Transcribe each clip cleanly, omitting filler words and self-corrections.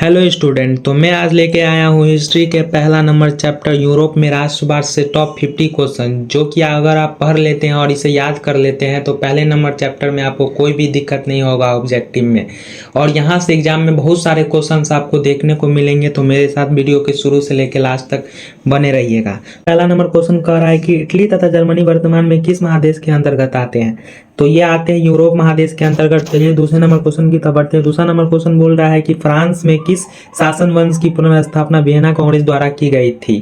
Hello student, तो मैं आज लेके आया हूँ हिस्ट्री के पहला नंबर चैप्टर यूरोप में राष्ट्रवाद से टॉप 50 क्वेश्चन, जो कि अगर आप पढ़ लेते हैं और इसे याद कर लेते हैं तो पहले नंबर चैप्टर में आपको कोई भी दिक्कत नहीं होगा ऑब्जेक्टिव में। और यहाँ से एग्जाम में बहुत सारे क्वेश्चंस आपको देखने को मिलेंगे, तो मेरे साथ वीडियो के शुरू से लेकर लास्ट तक बने रहिएगा। पहला नंबर क्वेश्चन कह रहा है कि इटली तथा जर्मनी वर्तमान में किस महादेश के अंतर्गत आते हैं? तो ये आते हैं यूरोप महादेश के अंतर्गत। चलिए दूसरे नंबर क्वेश्चन की तरफ बढ़ते हैं। दूसरा नंबर क्वेश्चन बोल रहा है कि फ्रांस में किस शासन वंश की पुनर्स्थापना वियना कांग्रेस द्वारा की गई थी?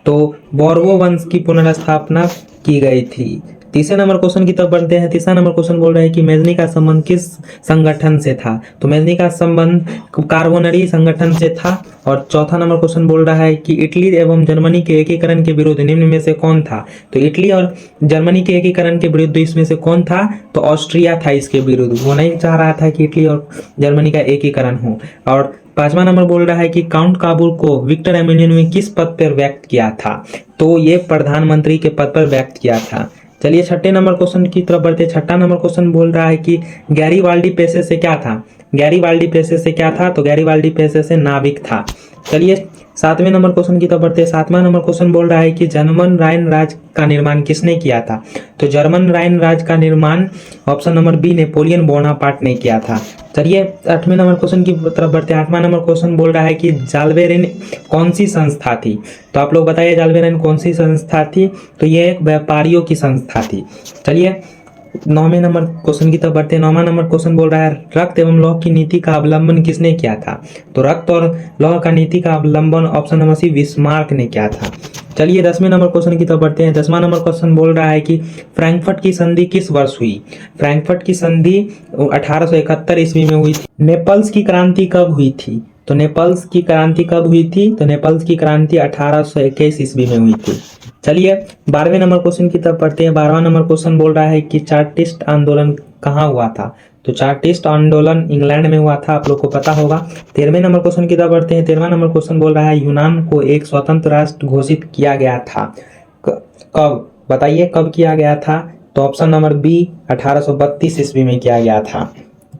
तो बोर्बो वंश की पुनर्स्थापना की गई थी। तीसरे नंबर क्वेश्चन की तरफ बढ़ते हैं। तीसरा नंबर क्वेश्चन बोल रहा है कि मेजनी का संबंध किस संगठन से था? तो मेजनी का संबंध कार्बोनरी संगठन से था। और चौथा नंबर क्वेश्चन बोल रहा है कि इटली एवं जर्मनी के एकीकरण के विरुद्ध निम्न में से कौन था? तो इटली और जर्मनी के एकीकरण के विरुद्ध इसमें से कौन था? तो ऑस्ट्रिया था इसके विरुद्ध। वो नहीं चाह रहा था कि इटली और जर्मनी का एकीकरण हो। और पांचवा नंबर बोल रहा है कि काउंट काबुल को विक्टर एमेन्यूल ने किस पद पर व्यक्त किया था? तो ये प्रधानमंत्री के पद पर व्यक्त किया था। चलिए छठे नंबर क्वेश्चन की तरफ बढ़ते। छठा नंबर क्वेश्चन बोल रहा है कि गैरीबाल्डी पेशे से क्या था? गैरीबाल्डी पेशे से क्या था? तो गैरीबाल्डी पेशे से नाविक था। चलिए सातवें नंबर क्वेश्चन की तरफ बढ़ते। सातवां नंबर क्वेश्चन बोल रहा है कि जर्मन राइन राज्य का निर्माण किसने किया था? तो जर्मन राइन राज्य का निर्माण option number B Napoleon Bonaparte ने किया था। चलिए आठवें नंबर क्वेश्चन की तरफ बढ़ते हैं। आठवां नंबर क्वेश्चन बोल रहा है कि जाल्बेरिन कौन सी संस्था थी? तो आप लोग बताइए जाल्बेरिन कौन सी संस्था थी? तो ये एक व्यापारियों की संस्था थी। चलिए नौवें नंबर क्वेश्चन की तरफ बढ़ते हैं। नौवां नंबर क्वेश्चन बोल रहा है रक्त एवं लौह की नीति का अवलंबन किसने किया था? तो रक्त और लौह का नीति का अवलंबन ऑप्शन नंबर सी बिस्मार्क ने किया था। चलिए 10वें नंबर क्वेश्चन की तरफ बढ़ते हैं। 10वां नंबर क्वेश्चन बोल रहा है कि फ्रैंकफर्ट की संधि किस वर्ष हुई? फ्रैंकफर्ट की संधि 1871 ईस्वी में हुई थी। नेपल्स की क्रांति कब हुई थी? तो नेपल्स की क्रांति कब हुई थी? तो नेपल्स की क्रांति 1821 ईस्वी में हुई थी। चलिए 12वें नंबर क्वेश्चन की तरफ पढ़ते हैं। 12वां नंबर क्वेश्चन बोल रहा है कि चार्टिस्ट आंदोलन कहाँ हुआ था? तो चार्टिस्ट आंदोलन इंग्लैंड में हुआ था, आप लोग को पता होगा। 13वें नंबर क्वेश्चन की तरफ बढ़ते हैं। 13वां नंबर क्वेश्चन बोल रहा है यूनान को एक स्वतंत्र राष्ट्र घोषित किया गया था। कब? बताइए कब किया गया था? तो ऑप्शन नंबर बी 1832 ईस्वी में किया गया था।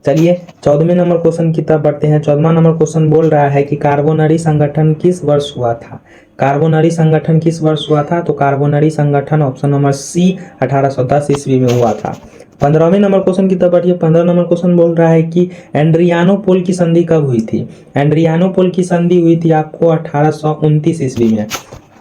चलिए 14वें नंबर क्वेश्चन की तरफ बढ़ते हैं। 14वां नंबर क्वेश्चन बोल रहा है कि कार्बोनरी संगठन किस वर्ष हुआ था? कार्बोनरी संगठन किस वर्ष हुआ था? तो कार्बोनरी संगठन ऑप्शन नंबर सी 1810 ईस्वी में हुआ था। 15वें नंबर क्वेश्चन की तरफ बढ़िए। 15 नंबर क्वेश्चन बोल रहा है कि एड्रियानोपोल की संधि कब हुई थी? एड्रियानोपोल की संधि हुई थी आपको 1829 ईस्वी में।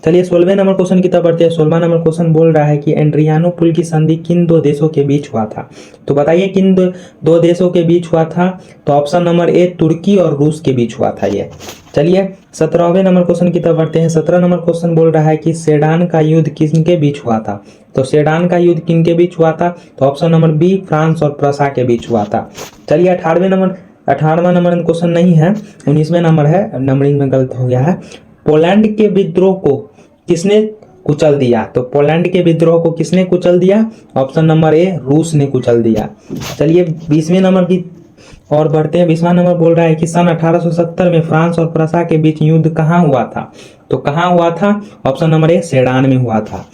चलिए 16वें नंबर क्वेश्चन की तरफ बढ़ते हैं। 16वां नंबर क्वेश्चन बोल रहा है कि एड्रियानोपोल की संधि किन दो देशों के बीच हुआ था? तो बताइए किन दो देशों के बीच हुआ था? तो ऑप्शन नंबर ए तुर्की और रूस के बीच हुआ था ये। चलिए 17वें नंबर क्वेश्चन की तरफ बढ़ते हैं। 17 नंबर क्वेश्चन बोल रहा है कि सेडान का युद्ध किसके बीच हुआ था? तो सेडान का युद्ध किनके बीच हुआ था? तो ऑप्शन नंबर बी फ्रांस और प्रसा के बीच हुआ था। चलिए 18वां नंबर क्वेश्चन नहीं है, 19वें नंबर है, नंबरिंग में गलत हो गया है। पोलैंड के विद्रोह को किसने कुचल दिया? तो पोलैंड के विद्रोह को किसने कुचल दिया? ऑप्शन नंबर ए रूस ने कुचल दिया। चलिए 20वें नंबर की और बढ़ते हैं। 20वां नंबर बोल रहा है कि सन 1870 में फ्रांस और प्रसा के बीच युद्ध कहाँ हुआ था? तो कहाँ हुआ था? ऑप्शन नंबर ए सेडान में हुआ था।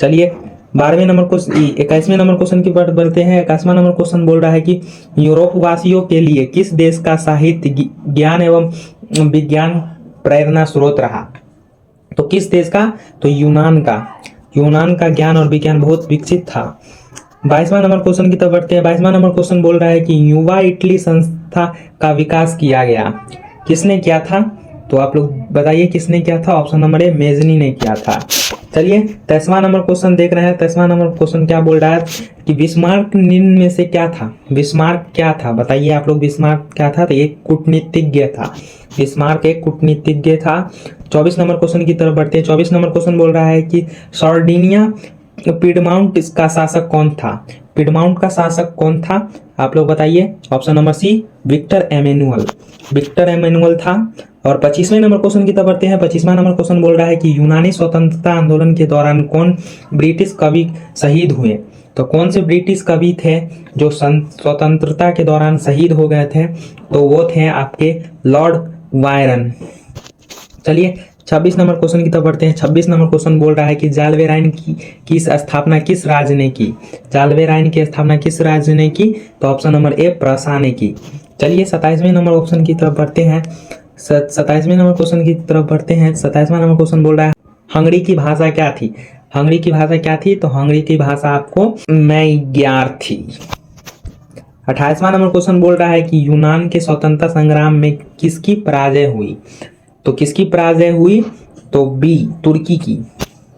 चलिए 21वें नंबर क्वेश्चन की बात बढ़ते हैं। 21वां नंबर क्वेश्चन बोल रहा है कि यूरोप वासियों के लिए किस देश का साहित्य ज्ञान एवं विज्ञान प्रेरणा स्रोत रहा? तो किस देश का? तो यूनान का ज्ञान और विज्ञान बहुत विकसित था। 22वां नंबर क्वेश्चन की तरफ बढ़ते हैं। 22वां नंबर क्वेश्चन बोल रहा है कि युवा इटली संस्था का विकास किया गया, किसने किया था? तो आप लोग बताइए किसने किया था? ऑप्शन नंबर ए मेजनी ने किया था। चलिए 23वां नंबर क्वेश्चन देख रहे हैं। 23वां नंबर क्वेश्चन क्या बोल रहा है कि बिस्मार्क निम्न में से क्या था? बिस्मार्क क्या था? बताइए आप लोग बिस्मार्क क्या था? तो एक कूटनीतिज्ञ था। बिस्मार्क एक कूटनीतिज्ञ था। 24 नंबर क्वेश्चन की तरफ बढ़ते हैं। 24 नंबर क्वेश्चन बोल रहा है कि सार्डिनिया पिडमाउंट का शासक कौन था? पिडमाउंट का शासक कौन था? आप लोग बताइए। Option number C Victor Emmanuel था। और 25वें नंबर क्वेश्चन की तरफ बढ़ते हैं। 25वां नंबर क्वेश्चन बोल रहा है कि यूनानी स्वतंत्रता आंदोलन के दौरान कौन ब्रिटिश कवि शहीद हुए? तो कौन से ब्रिटिश कवि थे जो स्वतंत्रता के दौरान शहीद हो गए थे? तो वो थे आपके लॉर्ड वायरन। चलिए 26 नंबर क्वेश्चन की तरफ बढ़ते हैं। 26 नंबर क्वेश्चन बोल रहा है कि जाल्बेराइन की स्थापना किस राज्य ने की? जाल्बेराइन की स्थापना किस राज्य ने की? तो ऑप्शन नंबर ए प्रसा ने की। चलिए 27वें नंबर ऑप्शन की तरफ बढ़ते हैं। 27वें नंबर क्वेश्चन की तरफ बढ़ते हैं। 27वां नंबर क्वेश्चन बोल रहा है हंगरी की भाषा क्या थी। हंगरी की भाषा क्या थी, तो हंगरी की भाषा आपको मैग्यार थी। 28वां नंबर क्वेश्चन बोल रहा है कि यूनान के स्वतंत्रता संग्राम में किसकी पराजय हुई। तो किसकी पराजय हुई, तो बी तुर्की की।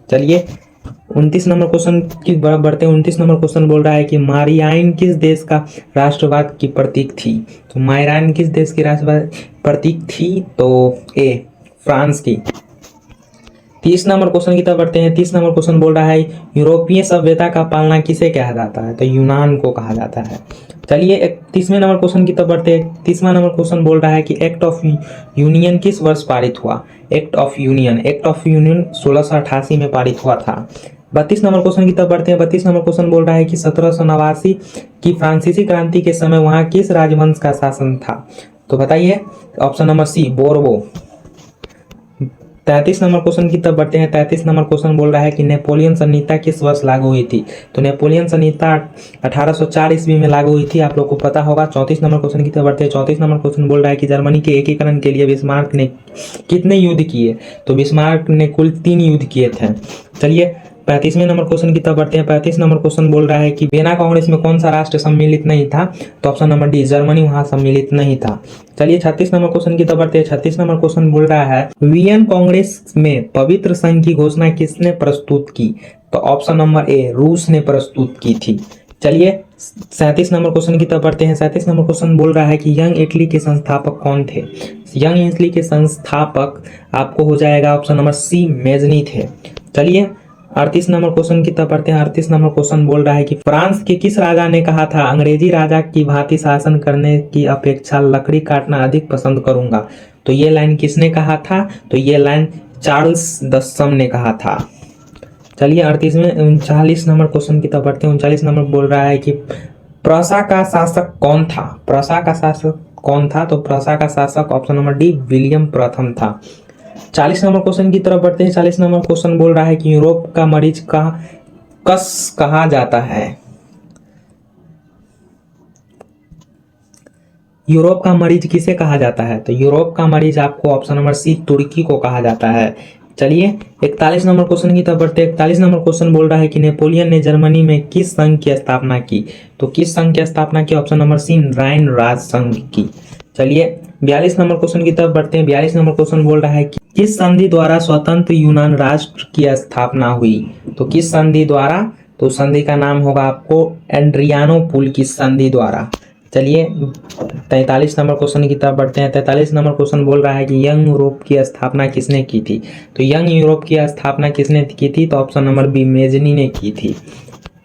चलिए 29 नंबर क्वेश्चन की बढ़ते हैं। 29 नंबर क्वेश्चन बोल रहा है कि मारियाइन किस देश का राष्ट्रवाद की प्रतीक थी। तो मारियाइन किस देश की राष्ट्रवाद प्रतीक थी, तो ए फ्रांस की। 30 नंबर क्वेश्चन की तरफ बढ़ते हैं। 30 नंबर क्वेश्चन बोल रहा है यूरोपीय सभ्यता का पालना किसे कहा जाता है, तो यूनान को कहा जाता है। चलिए 31वें नंबर क्वेश्चन की तरफ बढ़ते हैं। 30वां नंबर क्वेश्चन बोल रहा है कि एक्ट ऑफ यूनियन किस वर्ष पारित हुआ। एक्ट ऑफ यूनियन 1688 में पारित हुआ था। 32 नंबर क्वेश्चन की तरफ बढ़ते हैं। 32 नंबर क्वेश्चन बोल रहा है कि 1789 की फ्रांसीसी क्रांति के समय वहां किस राजवंश का शासन था। तो बताइए, ऑप्शन नंबर सी बोर्बो। 33 नंबर क्वेश्चन की तरफ बढ़ते हैं। 33 नंबर क्वेश्चन बोल रहा है कि नेपोलियन संहिता किस वर्ष लागू हुई थी। तो नेपोलियन संहिता 1804 ईस्वी में लागू हुई थी, आप लोग को पता होगा। 34 नंबर क्वेश्चन की तरफ बढ़ते हैं। 34 नंबर क्वेश्चन बोल रहा है कि जर्मनी के एकीकरण के लिए बिस्मार्क ने कितने युद्ध किए। तो बिस्मार्क ने कुल 3 युद्ध किए थे। चलिए 35वें नंबर क्वेश्चन की तरफ बढ़ते हैं। 35 नंबर क्वेश्चन बोल रहा है कि वियना कांग्रेस में कौन सा राष्ट्र सम्मिलित नहीं था। तो ऑप्शन नंबर डी जर्मनी वहां सम्मिलित नहीं था। चलिए 36 नंबर क्वेश्चन की तरफ बढ़ते हैं। 36 नंबर क्वेश्चन बोल रहा है वियन कांग्रेस में पवित्र संघ की घोषणा किसने प्रस्तुत की। तो ऑप्शन नंबर ए रूस ने प्रस्तुत की थी। चलिए 37 नंबर क्वेश्चन की तरफ बढ़ते हैं। 37 नंबर क्वेश्चन बोल रहा है कि यंग इटली के संस्थापक कौन थे। यंग इटली के संस्थापक आपको हो जाएगा ऑप्शन नंबर सी मेजनी थे। चलिए 38 नंबर क्वेश्चन की तरफ बढ़ते हैं। 38 नंबर क्वेश्चन बोल रहा है कि फ्रांस के किस राजा ने कहा था अंग्रेजी राजा की भांति शासन करने की अपेक्षा लकड़ी काटना अधिक पसंद करूंगा। तो ये लाइन किसने कहा था, तो ये लाइन चार्ल्स दसम ने कहा था। चलिए 39 नंबर क्वेश्चन की तरफ बढ़ते हैं। 39 नंबर बोल रहा है कि प्रसा का शासक कौन था। प्रसा का शासक कौन था, तो प्रसा का शासक ऑप्शन नंबर डी विलियम प्रथम था। 40 नंबर क्वेश्चन की तरफ बढ़ते हैं। 40 नंबर क्वेश्चन बोल रहा है कि यूरोप का मरीज का कस कहा जाता है। यूरोप का मरीज किसे कहा जाता है, तो यूरोप का मरीज आपको ऑप्शन नंबर सी तुर्की को कहा जाता है। चलिए 41 नंबर क्वेश्चन की तरफ बढ़ते हैं। 41 नंबर क्वेश्चन बोल रहा है कि नेपोलियन ने जर्मनी में किस संघ की स्थापना की। तो किस संघ की स्थापना की, ऑप्शन नंबर सी राइन राज संघ की। चलिए 42 नंबर क्वेश्चन की तरफ बढ़ते हैं। 42 नंबर क्वेश्चन बोल रहा है कि किस संधि द्वारा स्वतंत्र यूनान राष्ट्र की स्थापना हुई। तो किस संधि द्वारा, तो संधि का नाम होगा आपको एड्रियानोपुल की संधि द्वारा। चलिए 43 नंबर क्वेश्चन की तरफ बढ़ते हैं। 43 नंबर क्वेश्चन बोल रहा है कि यंग यूरोप की स्थापना किसने की थी। तो यंग यूरोप की स्थापना किसने की थी, तो ऑप्शन नंबर बी मेजनी ने की थी।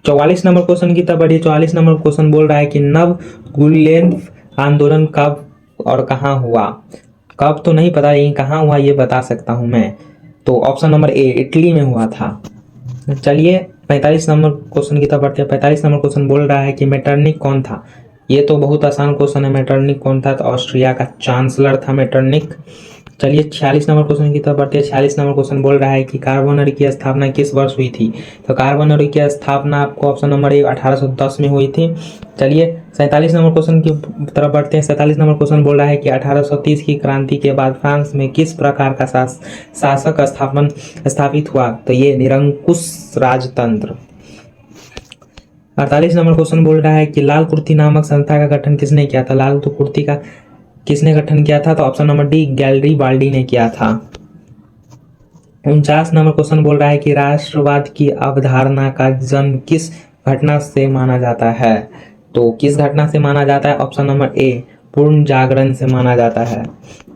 44 नंबर क्वेश्चन की तरफ बढ़िए। 44 नंबर क्वेश्चन बोल रहा है कि नव गुलेन आंदोलन कब और कहाँ हुआ। कब तो नहीं पता, लेकिन कहाँ हुआ ये बता सकता हूँ मैं। तो ऑप्शन नंबर ए इटली में हुआ था। चलिए 45 नंबर क्वेश्चन की तरफ बढ़ते हैं। 45 नंबर क्वेश्चन बोल रहा है कि मेटरनिक कौन था। ये तो बहुत आसान क्वेश्चन है, मेटरनिक कौन था, तो ऑस्ट्रिया का चांसलर था मेटरनिक। चलिए 46 नंबर क्वेश्चन की तरफ बढ़ते हैं। 46 नंबर क्वेश्चन बोल रहा है कि कार्बोनरी की स्थापना किस वर्ष हुई थी। तो कार्बोनरी की स्थापना आपको ऑप्शन नंबर ए 1810 में हुई थी। चलिए 47 नंबर क्वेश्चन की तरफ बढ़ते हैं। 47 नंबर क्वेश्चन बोल रहा है कि 1830 की क्रांति के बाद फ्रांस में किस प्रकार का शासक स्थापित हुआ। तो ये निरंकुश राजतंत्र। 48 नंबर क्वेश्चन बोल रहा है कि लाल कुर्ती नामक संस्था का गठन किसने किया था। लाल कुर्ती का किसने गठन किया था, तो ऑप्शन नंबर डी गैरिबाल्डी ने किया था। 49 नंबर क्वेश्चन बोल रहा है कि राष्ट्रवाद की अवधारणा का जन्म किस घटना से माना जाता है। तो किस घटना से माना जाता है, ऑप्शन नंबर ए पूर्ण जागरण से माना जाता है।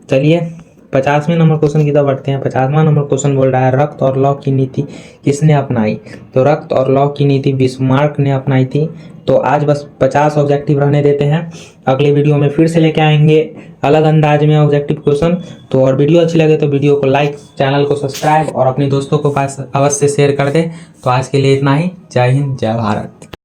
चलिए 50वें नंबर क्वेश्चन की तरफ बढ़ते हैं। 50वां नंबर क्वेश्चन बोल रहा है रक्त और लौ की नीति किसने अपनाई। तो रक्त और लौ की नीति बिस्मार्क ने अपनाई थी। तो आज बस 50 ऑब्जेक्टिव रहने देते हैं, अगले वीडियो में फिर से लेके आएंगे अलग अंदाज में ऑब्जेक्टिव क्वेश्चन। तो और वीडियो अच्छी लगे तो वीडियो को लाइक, चैनल को सब्सक्राइब और अपने दोस्तों को पास अवश्य शेयर कर दे। तो आज के लिए इतना ही। जय हिंद, जय भारत।